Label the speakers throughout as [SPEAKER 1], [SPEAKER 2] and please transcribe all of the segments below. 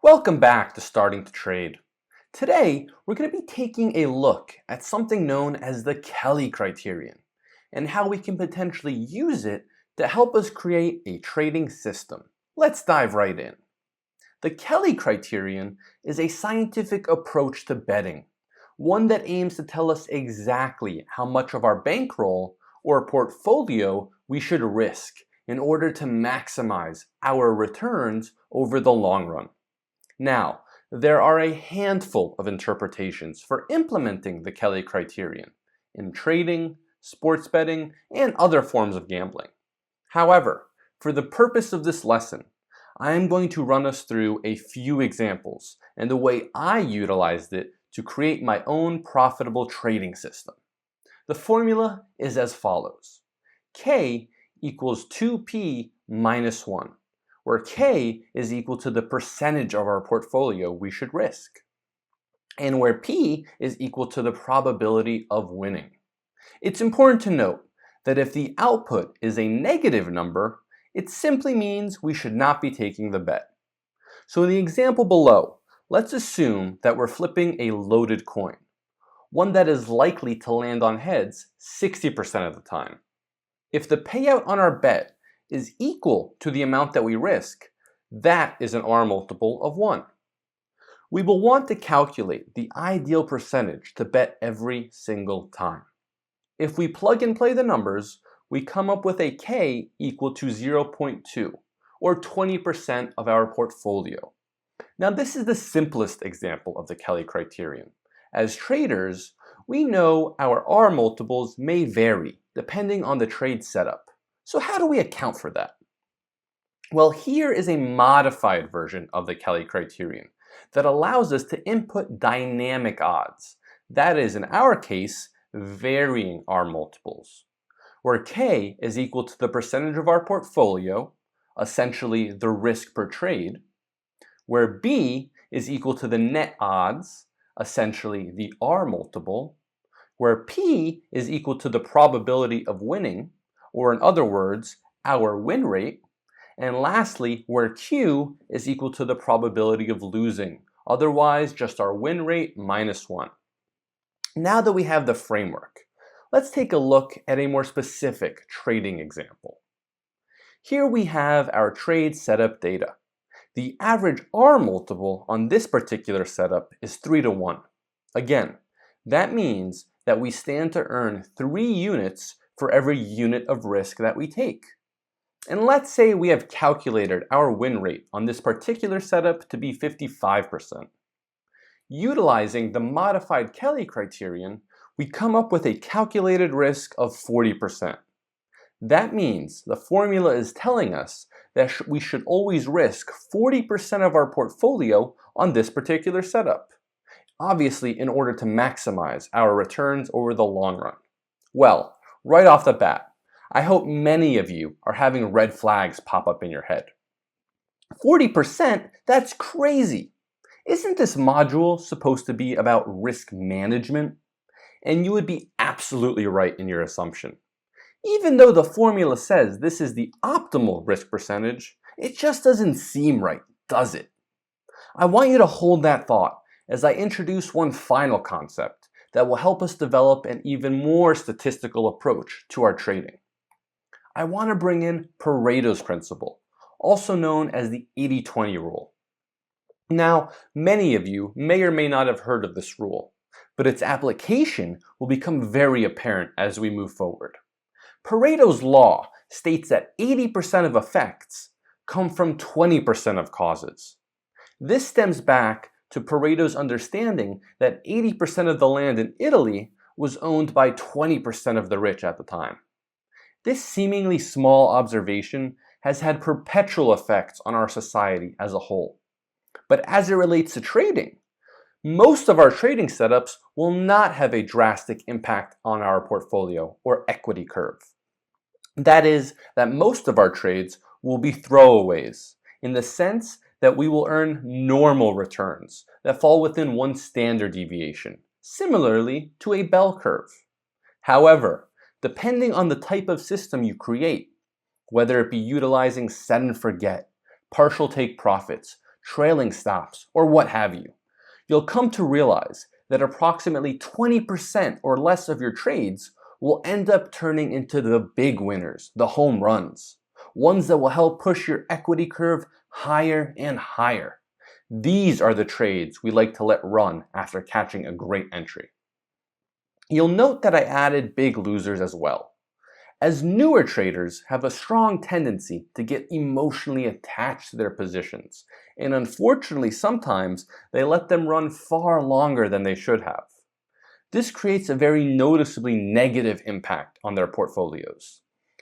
[SPEAKER 1] Welcome back to Starting to Trade. Today, we're going to be taking a look at something known as the Kelly criterion and how we can potentially use it to help us create a trading system. Let's dive right in. The Kelly criterion is a scientific approach to betting, one that aims to tell us exactly how much of our bankroll or portfolio we should risk in order to maximize our returns over the long run. Now, there are a handful of interpretations for implementing the Kelly criterion in trading, sports betting, and other forms of gambling. However, for the purpose of this lesson, I am going to run us through a few examples and the way I utilized it to create my own profitable trading system. The formula is as follows. K equals 2P minus 1. Where K is equal to the percentage of our portfolio we should risk, and where P is equal to the probability of winning. It's important to note that if the output is a negative number, it simply means we should not be taking the bet. So in the example below, let's assume that we're flipping a loaded coin, one that is likely to land on heads 60% of the time. If the payout on our bet is equal to the amount that we risk, that is an R multiple of 1. We will want to calculate the ideal percentage to bet every single time. If we plug and play the numbers, we come up with a K equal to 0.2, or 20% of our portfolio. Now this is the simplest example of the Kelly criterion. As traders, we know our R multiples may vary depending on the trade setup. So how do we account for that? Well, here is a modified version of the Kelly criterion that allows us to input dynamic odds. That is, in our case, varying R multiples, where K is equal to the percentage of our portfolio, essentially the risk per trade, where B is equal to the net odds, essentially the R multiple, where P is equal to the probability of winning, or in other words, our win rate, and lastly, where Q is equal to the probability of losing, otherwise just our win rate minus 1. Now that we have the framework, let's take a look at a more specific trading example. Here we have our trade setup data. The average R multiple on this particular setup is 3 to 1. Again, that means that we stand to earn 3 units for every unit of risk that we take. And let's say we have calculated our win rate on this particular setup to be 55%. Utilizing the modified Kelly criterion, we come up with a calculated risk of 40%. That means the formula is telling us that we should always risk 40% of our portfolio on this particular setup, obviously in order to maximize our returns over the long run. Well, right off the bat, I hope many of you are having red flags pop up in your head. 40%? That's crazy. Isn't this module supposed to be about risk management? And you would be absolutely right in your assumption. Even though the formula says this is the optimal risk percentage, it just doesn't seem right, does it? I want you to hold that thought as I introduce one final concept that will help us develop an even more statistical approach to our trading. I want to bring in Pareto's principle, also known as the 80-20 rule. Now, many of you may or may not have heard of this rule, but its application will become very apparent as we move forward. Pareto's law states that 80% of effects come from 20% of causes. This stems back to Pareto's understanding that 80% of the land in Italy was owned by 20% of the rich at the time. This seemingly small observation has had perpetual effects on our society as a whole. But as it relates to trading, most of our trading setups will not have a drastic impact on our portfolio or equity curve. That is, that most of our trades will be throwaways, in the sense that we will earn normal returns that fall within one standard deviation, similarly to a bell curve. However, depending on the type of system you create, whether it be utilizing set and forget, partial take profits, trailing stops, or what have you, you'll come to realize that approximately 20% or less of your trades will end up turning into the big winners, the home runs, ones that will help push your equity curve higher and higher. These are the trades we like to let run after catching a great entry. You'll note that I added big losers as well, as newer traders have a strong tendency to get emotionally attached to their positions, and unfortunately sometimes they let them run far longer than they should have. This creates a very noticeably negative impact on their portfolios.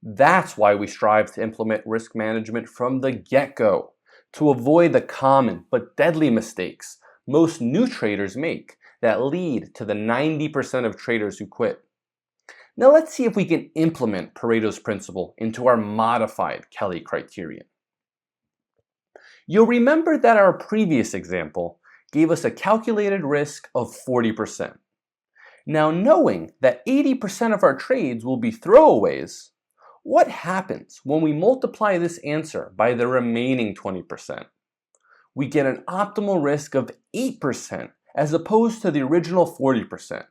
[SPEAKER 1] That's why we strive to implement risk management from the get-go, to avoid the common but deadly mistakes most new traders make that lead to the 90% of traders who quit. Now let's see if we can implement Pareto's principle into our modified Kelly criterion. You'll remember that our previous example gave us a calculated risk of 40%. Now, knowing that 80% of our trades will be throwaways, what happens when we multiply this answer by the remaining 20%? We get an optimal risk of 8% as opposed to the original 40%.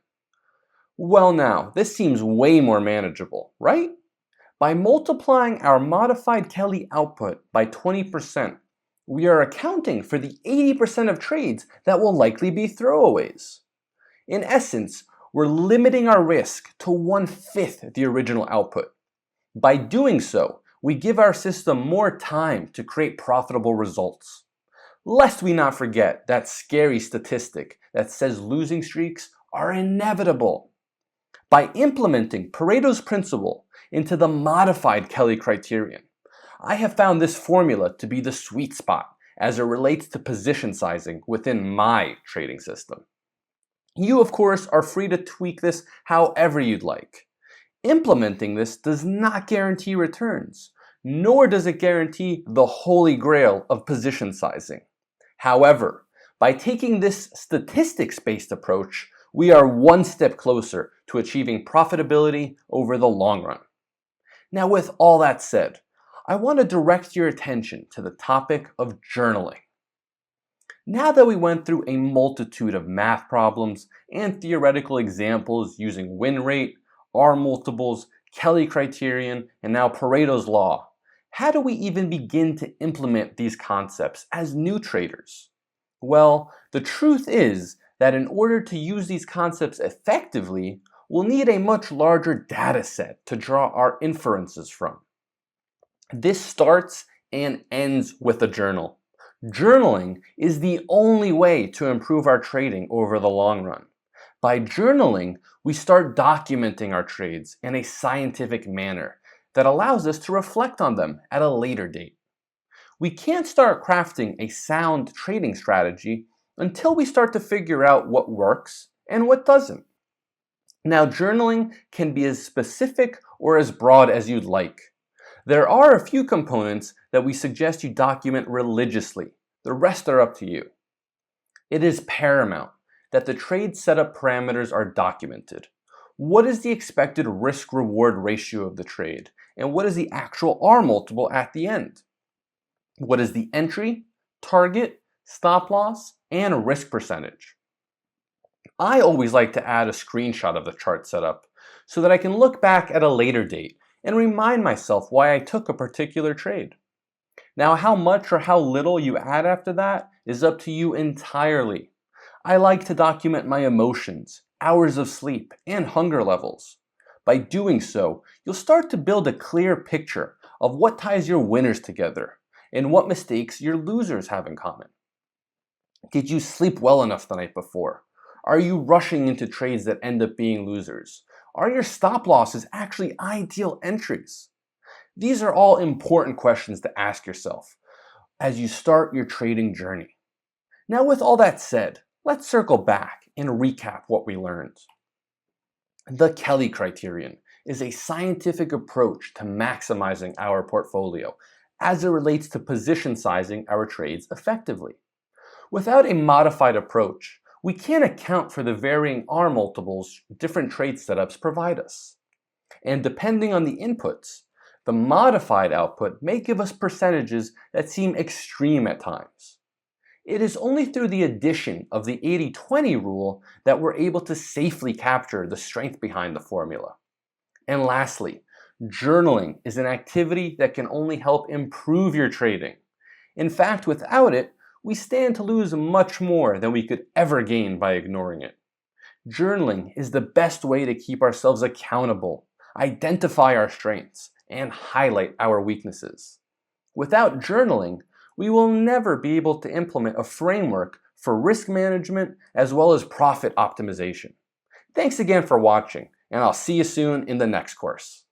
[SPEAKER 1] Well now, this seems way more manageable, right? By multiplying our modified Kelly output by 20%, we are accounting for the 80% of trades that will likely be throwaways. In essence, we're limiting our risk to 1/5 the original output. By doing so, we give our system more time to create profitable results. Lest we not forget that scary statistic that says losing streaks are inevitable. By implementing Pareto's principle into the modified Kelly criterion, I have found this formula to be the sweet spot as it relates to position sizing within my trading system. You, of course, are free to tweak this however you'd like. Implementing this does not guarantee returns, nor does it guarantee the holy grail of position sizing. However, by taking this statistics-based approach, we are one step closer to achieving profitability over the long run. Now, with all that said, I want to direct your attention to the topic of journaling. Now that we went through a multitude of math problems and theoretical examples using win rate, R multiples, Kelly criterion, and now Pareto's law, how do we even begin to implement these concepts as new traders? Well, the truth is that in order to use these concepts effectively, we'll need a much larger data set to draw our inferences from. This starts and ends with a journal. Journaling is the only way to improve our trading over the long run. By journaling, we start documenting our trades in a scientific manner that allows us to reflect on them at a later date. We can't start crafting a sound trading strategy until we start to figure out what works and what doesn't. Now, journaling can be as specific or as broad as you'd like. There are a few components that we suggest you document religiously. The rest are up to you. It is paramount that the trade setup parameters are documented. What is the expected risk-reward ratio of the trade? And what is the actual R multiple at the end? What is the entry, target, stop loss, and risk percentage? I always like to add a screenshot of the chart setup so that I can look back at a later date and remind myself why I took a particular trade. Now, how much or how little you add after that is up to you entirely. I like to document my emotions, hours of sleep, and hunger levels. By doing so, you'll start to build a clear picture of what ties your winners together and what mistakes your losers have in common. Did you sleep well enough the night before? Are you rushing into trades that end up being losers? Are your stop losses actually ideal entries? These are all important questions to ask yourself as you start your trading journey. Now, with all that said, let's circle back and recap what we learned. The Kelly criterion is a scientific approach to maximizing our portfolio as it relates to position sizing our trades effectively. Without a modified approach, we can't account for the varying R multiples different trade setups provide us. And depending on the inputs, the modified output may give us percentages that seem extreme at times. It is only through the addition of the 80-20 rule that we're able to safely capture the strength behind the formula. And lastly, journaling is an activity that can only help improve your trading. In fact, without it, we stand to lose much more than we could ever gain by ignoring it. Journaling is the best way to keep ourselves accountable, identify our strengths, and highlight our weaknesses. Without journaling, we will never be able to implement a framework for risk management as well as profit optimization. Thanks again for watching, and I'll see you soon in the next course.